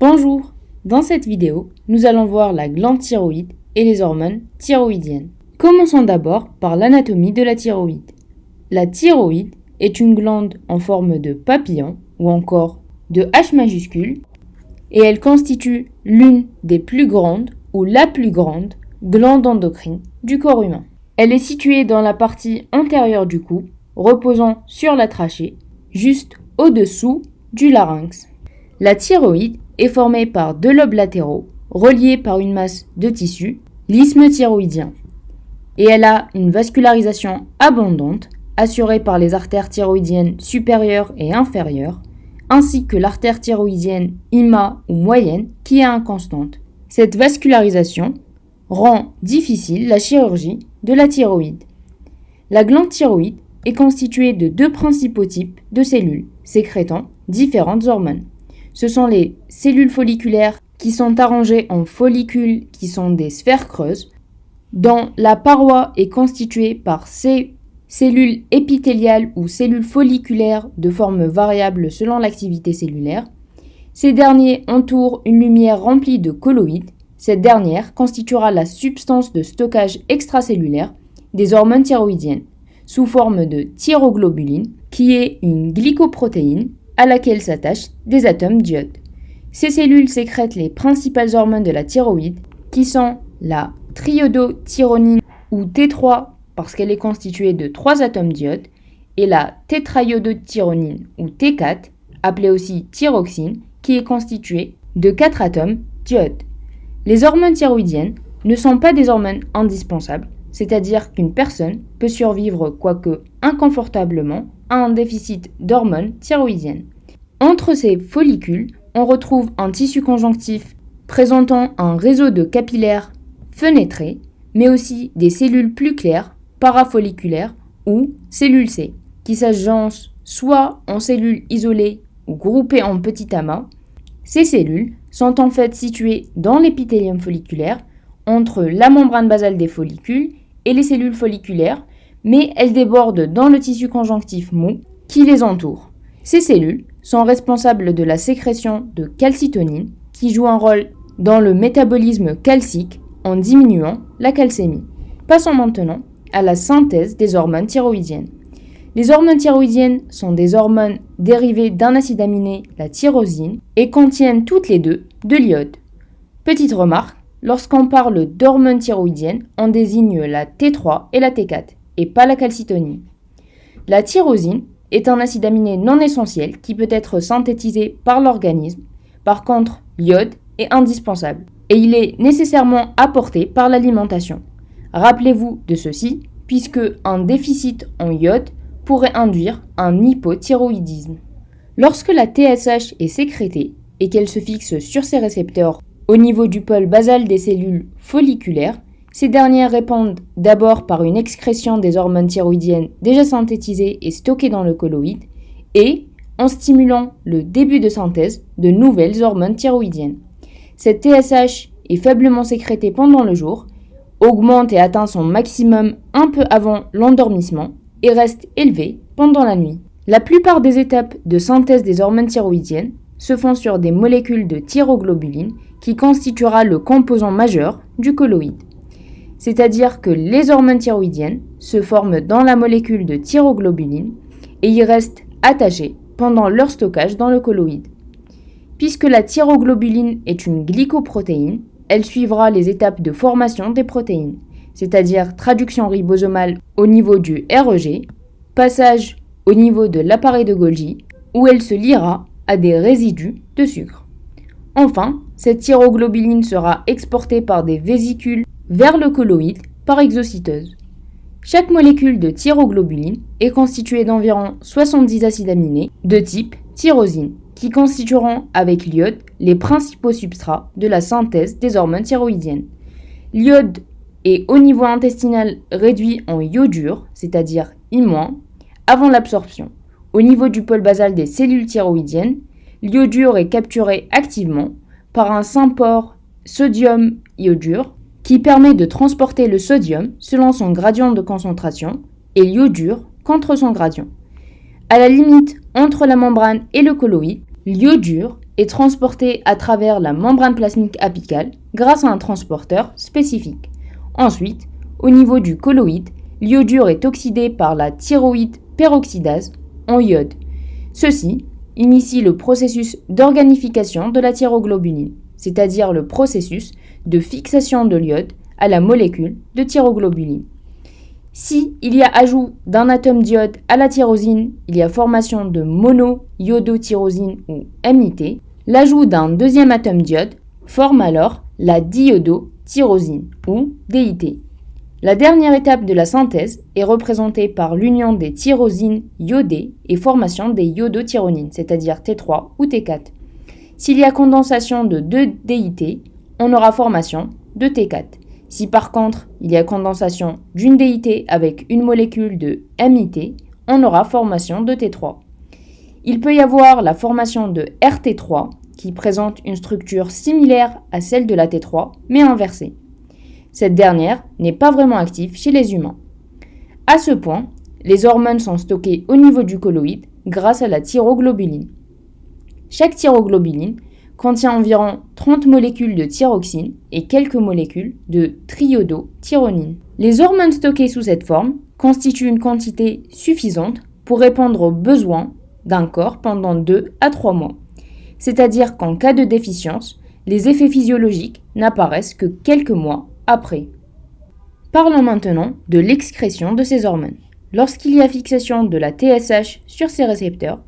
Bonjour! Dans cette vidéo, nous allons voir la glande thyroïde et les hormones thyroïdiennes. Commençons d'abord par l'anatomie de la thyroïde. La thyroïde est une glande en forme de papillon ou encore de H majuscule et elle constitue l'une des plus grandes ou la plus grande glande endocrine du corps humain. Elle est située dans la partie antérieure du cou, reposant sur la trachée, juste au-dessous du larynx. La thyroïde est formée par deux lobes latéraux reliés par une masse de tissu, l'isthme thyroïdien. Et elle a une vascularisation abondante assurée par les artères thyroïdiennes supérieures et inférieures, ainsi que l'artère thyroïdienne IMA ou moyenne qui est inconstante. Cette vascularisation rend difficile la chirurgie de la thyroïde. La glande thyroïde est constituée de deux principaux types de cellules sécrétant différentes hormones. Ce sont les cellules folliculaires qui sont arrangées en follicules qui sont des sphères creuses, dont la paroi est constituée par ces cellules épithéliales ou cellules folliculaires de forme variable selon l'activité cellulaire. Ces derniers entourent une lumière remplie de colloïdes. Cette dernière constituera la substance de stockage extracellulaire des hormones thyroïdiennes, sous forme de thyroglobuline, qui est une glycoprotéine à laquelle s'attachent des atomes d'iode. Ces cellules sécrètent les principales hormones de la thyroïde, qui sont la triiodothyronine ou T3 parce qu'elle est constituée de 3 atomes d'iode, et la tétraiodothyronine ou T4, appelée aussi thyroxine, qui est constituée de 4 atomes d'iode. Les hormones thyroïdiennes ne sont pas des hormones indispensables, c'est-à-dire qu'une personne peut survivre, quoique inconfortablement, à un déficit d'hormones thyroïdiennes. Entre ces follicules, on retrouve un tissu conjonctif présentant un réseau de capillaires fenêtrés, mais aussi des cellules plus claires, parafolliculaires ou cellules C, qui s'agencent soit en cellules isolées ou groupées en petits amas. Ces cellules sont en fait situées dans l'épithélium folliculaire, entre la membrane basale des follicules et les cellules folliculaires, mais elles débordent dans le tissu conjonctif mou qui les entoure. Ces cellules sont responsables de la sécrétion de calcitonine, qui joue un rôle dans le métabolisme calcique en diminuant la calcémie. Passons maintenant à la synthèse des hormones thyroïdiennes. Les hormones thyroïdiennes sont des hormones dérivées d'un acide aminé, la tyrosine, et contiennent toutes les deux de l'iode. Petite remarque, lorsqu'on parle d'hormones thyroïdiennes, on désigne la T3 et la T4, et pas la calcitonine. La tyrosine est un acide aminé non essentiel qui peut être synthétisé par l'organisme. Par contre, l'iode est indispensable, et il est nécessairement apporté par l'alimentation. Rappelez-vous de ceci, puisque un déficit en iode pourrait induire un hypothyroïdisme. Lorsque la TSH est sécrétée et qu'elle se fixe sur ses récepteurs au niveau du pôle basal des cellules folliculaires, ces dernières répondent d'abord par une excrétion des hormones thyroïdiennes déjà synthétisées et stockées dans le colloïde et en stimulant le début de synthèse de nouvelles hormones thyroïdiennes. Cette TSH est faiblement sécrétée pendant le jour, augmente et atteint son maximum un peu avant l'endormissement et reste élevée pendant la nuit. La plupart des étapes de synthèse des hormones thyroïdiennes se font sur des molécules de thyroglobuline qui constituera le composant majeur du colloïde. C'est-à-dire que les hormones thyroïdiennes se forment dans la molécule de thyroglobuline et y restent attachées pendant leur stockage dans le colloïde. Puisque la thyroglobuline est une glycoprotéine, elle suivra les étapes de formation des protéines, c'est-à-dire traduction ribosomale au niveau du REG, passage au niveau de l'appareil de Golgi, où elle se liera à des résidus de sucre. Enfin, cette thyroglobuline sera exportée par des vésicules vers le colloïde par exocytose. Chaque molécule de thyroglobuline est constituée d'environ 70 acides aminés de type tyrosine, qui constitueront avec l'iode les principaux substrats de la synthèse des hormones thyroïdiennes. L'iode est au niveau intestinal réduit en iodure, c'est-à-dire I-, avant l'absorption. Au niveau du pôle basal des cellules thyroïdiennes, l'iodure est capturé activement par un sympore sodium-iodure qui permet de transporter le sodium selon son gradient de concentration et l'iodure contre son gradient. À la limite entre la membrane et le colloïde, l'iodure est est transporté à travers la membrane plasmique apicale grâce à un transporteur spécifique. Ensuite, au niveau du colloïde, l'iodure est oxydé par la thyroïde peroxydase en iode. Ceci initie le processus d'organification de la thyroglobuline, c'est-à-dire le processus de fixation de l'iode à la molécule de thyroglobuline. Si il y a ajout d'un atome d'iode à la tyrosine, il y a formation de monoiodotyrosine ou MIT. L'ajout d'un deuxième atome d'iode forme alors la diiodotyrosine ou DIT. La dernière étape de la synthèse est représentée par l'union des tyrosines iodées et formation des iodotyronines, c'est-à-dire T3 ou T4. S'il y a condensation de 2 DIT, on aura formation de T4. Si par contre, il y a condensation d'une DIT avec une molécule de MIT, on aura formation de T3. Il peut y avoir la formation de RT3 qui présente une structure similaire à celle de la T3, mais inversée. Cette dernière n'est pas vraiment active chez les humains. À ce point, les hormones sont stockées au niveau du colloïde grâce à la thyroglobuline. Chaque thyroglobuline contient environ 30 molécules de thyroxine et quelques molécules de triodotyronine. Les hormones stockées sous cette forme constituent une quantité suffisante pour répondre aux besoins d'un corps pendant 2 à 3 mois. C'est-à-dire qu'en cas de déficience, les effets physiologiques n'apparaissent que quelques mois après. Parlons maintenant de l'excrétion de ces hormones. Lorsqu'il y a fixation de la TSH sur ces récepteurs,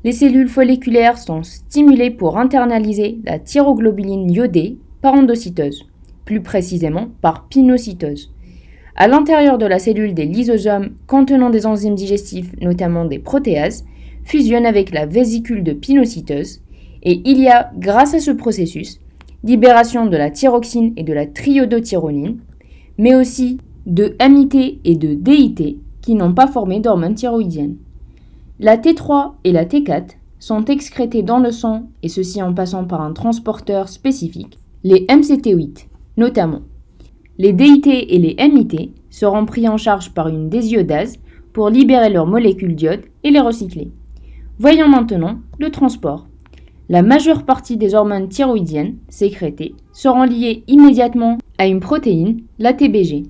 les cellules folliculaires sont stimulées pour internaliser la thyroglobuline iodée par endocytose, plus précisément par pinocytose. À l'intérieur de la cellule, des lysosomes contenant des enzymes digestifs, notamment des protéases, fusionnent avec la vésicule de pinocytose et il y a, grâce à ce processus, libération de la thyroxine et de la triodotyronine, mais aussi de MIT et de DIT qui n'ont pas formé d'hormones thyroïdiennes. La T3 et la T4 sont excrétées dans le sang, et ceci en passant par un transporteur spécifique, les MCT8 notamment. Les DIT et les MIT seront pris en charge par une désiodase pour libérer leurs molécules d'iode et les recycler. Voyons maintenant le transport. La majeure partie des hormones thyroïdiennes sécrétées seront liées immédiatement à une protéine, la TBG,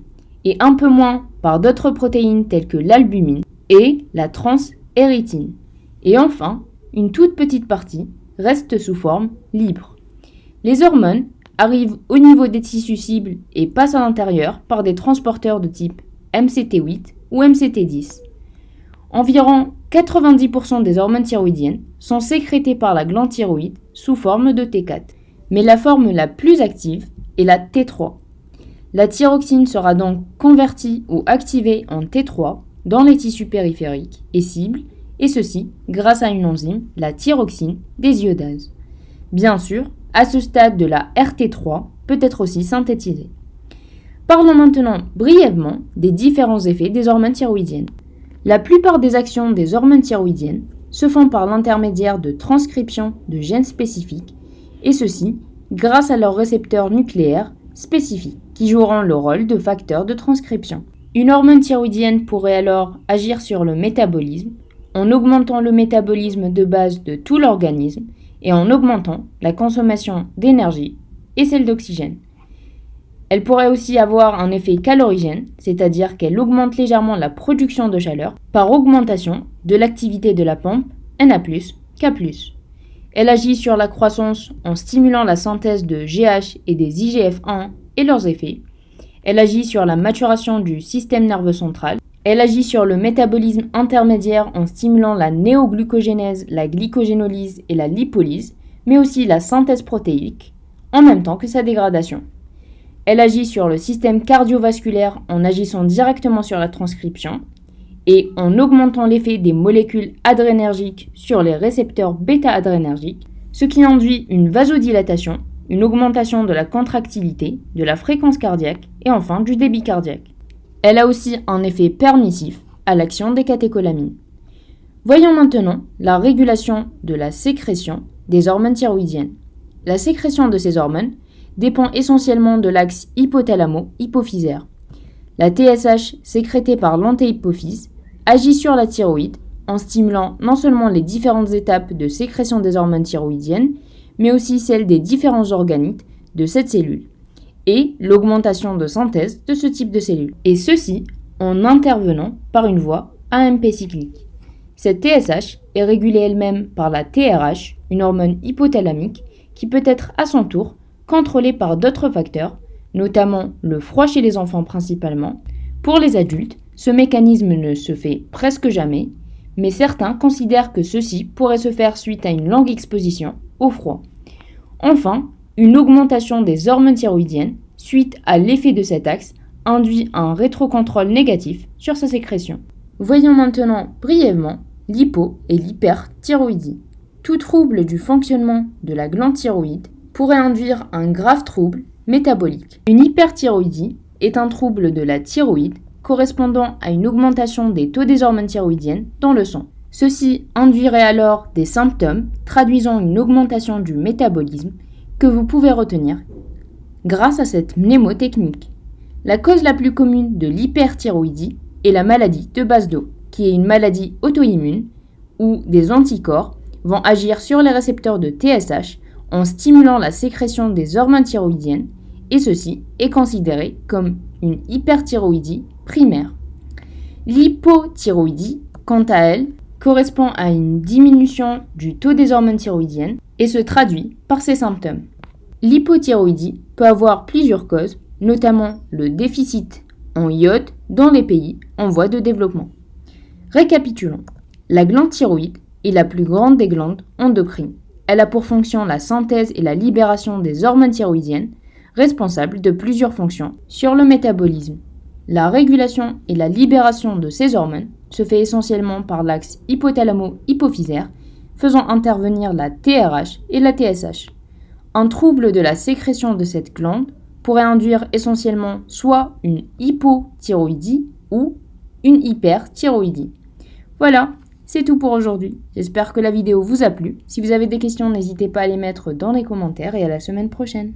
et un peu moins par d'autres protéines telles que l'albumine et la transérythine. Et enfin, une toute petite partie reste sous forme libre. Les hormones arrivent au niveau des tissus cibles et passent à l'intérieur par des transporteurs de type MCT8 ou MCT10. Environ 90% des hormones thyroïdiennes sont sécrétées par la glande thyroïde sous forme de T4. Mais la forme la plus active est la T3. La thyroxine sera donc convertie ou activée en T3 dans les tissus périphériques et cibles, et ceci grâce à une enzyme, la thyroxine désiodase. Bien sûr, à ce stade de la RT3 peut être aussi synthétisée. Parlons maintenant brièvement des différents effets des hormones thyroïdiennes. La plupart des actions des hormones thyroïdiennes se font par l'intermédiaire de transcription de gènes spécifiques, et ceci grâce à leurs récepteurs nucléaires spécifiques qui joueront le rôle de facteurs de transcription. Une hormone thyroïdienne pourrait alors agir sur le métabolisme en augmentant le métabolisme de base de tout l'organisme et en augmentant la consommation d'énergie et celle d'oxygène. Elle pourrait aussi avoir un effet calorigène, c'est-à-dire qu'elle augmente légèrement la production de chaleur par augmentation de l'activité de la pompe Na+, K+. Elle agit sur la croissance en stimulant la synthèse de GH et des IGF-1 et leurs effets. Elle agit sur la maturation du système nerveux central. Elle agit sur le métabolisme intermédiaire en stimulant la néoglucogénèse, la glycogénolyse et la lipolyse, mais aussi la synthèse protéique, en même temps que sa dégradation. Elle agit sur le système cardiovasculaire en agissant directement sur la transcription et en augmentant l'effet des molécules adrénergiques sur les récepteurs bêta-adrénergiques, ce qui induit une vasodilatation, une augmentation de la contractilité, de la fréquence cardiaque et enfin du débit cardiaque. Elle a aussi un effet permissif à l'action des catécholamines. Voyons maintenant la régulation de la sécrétion des hormones thyroïdiennes. La sécrétion de ces hormones dépend essentiellement de l'axe hypothalamo-hypophysaire. La TSH, sécrétée par l'antéhypophyse, agit sur la thyroïde en stimulant non seulement les différentes étapes de sécrétion des hormones thyroïdiennes, mais aussi celle des différents organites de cette cellule, et l'augmentation de synthèse de ce type de cellule, et ceci en intervenant par une voie AMP cyclique. Cette TSH est régulée elle-même par la TRH, une hormone hypothalamique, qui peut être à son tour contrôlée par d'autres facteurs, notamment le froid chez les enfants principalement. Pour les adultes, ce mécanisme ne se fait presque jamais, mais certains considèrent que ceci pourrait se faire suite à une longue exposition au froid. Enfin, une augmentation des hormones thyroïdiennes suite à l'effet de cet axe induit un rétrocontrôle négatif sur sa sécrétion. Voyons maintenant brièvement l'hypo- et l'hyperthyroïdie. Tout trouble du fonctionnement de la glande thyroïde pourrait induire un grave trouble métabolique. Une hyperthyroïdie est un trouble de la thyroïde correspondant à une augmentation des taux des hormones thyroïdiennes dans le sang. Ceci induirait alors des symptômes traduisant une augmentation du métabolisme que vous pouvez retenir grâce à cette mnémotechnique. La cause la plus commune de l'hyperthyroïdie est la maladie de base d'eau, qui est une maladie auto-immune où des anticorps vont agir sur les récepteurs de TSH en stimulant la sécrétion des hormones thyroïdiennes, et ceci est considéré comme une hyperthyroïdie primaire. L'hypothyroïdie, quant à elle, correspond à une diminution du taux des hormones thyroïdiennes et se traduit par ces symptômes. L'hypothyroïdie peut avoir plusieurs causes, notamment le déficit en iode dans les pays en voie de développement. Récapitulons. La glande thyroïde est la plus grande des glandes endocrines. Elle a pour fonction la synthèse et la libération des hormones thyroïdiennes, responsables de plusieurs fonctions sur le métabolisme. La régulation et la libération de ces hormones se fait essentiellement par l'axe hypothalamo-hypophysaire, faisant intervenir la TRH et la TSH. Un trouble de la sécrétion de cette glande pourrait induire essentiellement soit une hypothyroïdie ou une hyperthyroïdie. Voilà, c'est tout pour aujourd'hui. J'espère que la vidéo vous a plu. Si vous avez des questions, n'hésitez pas à les mettre dans les commentaires et à la semaine prochaine.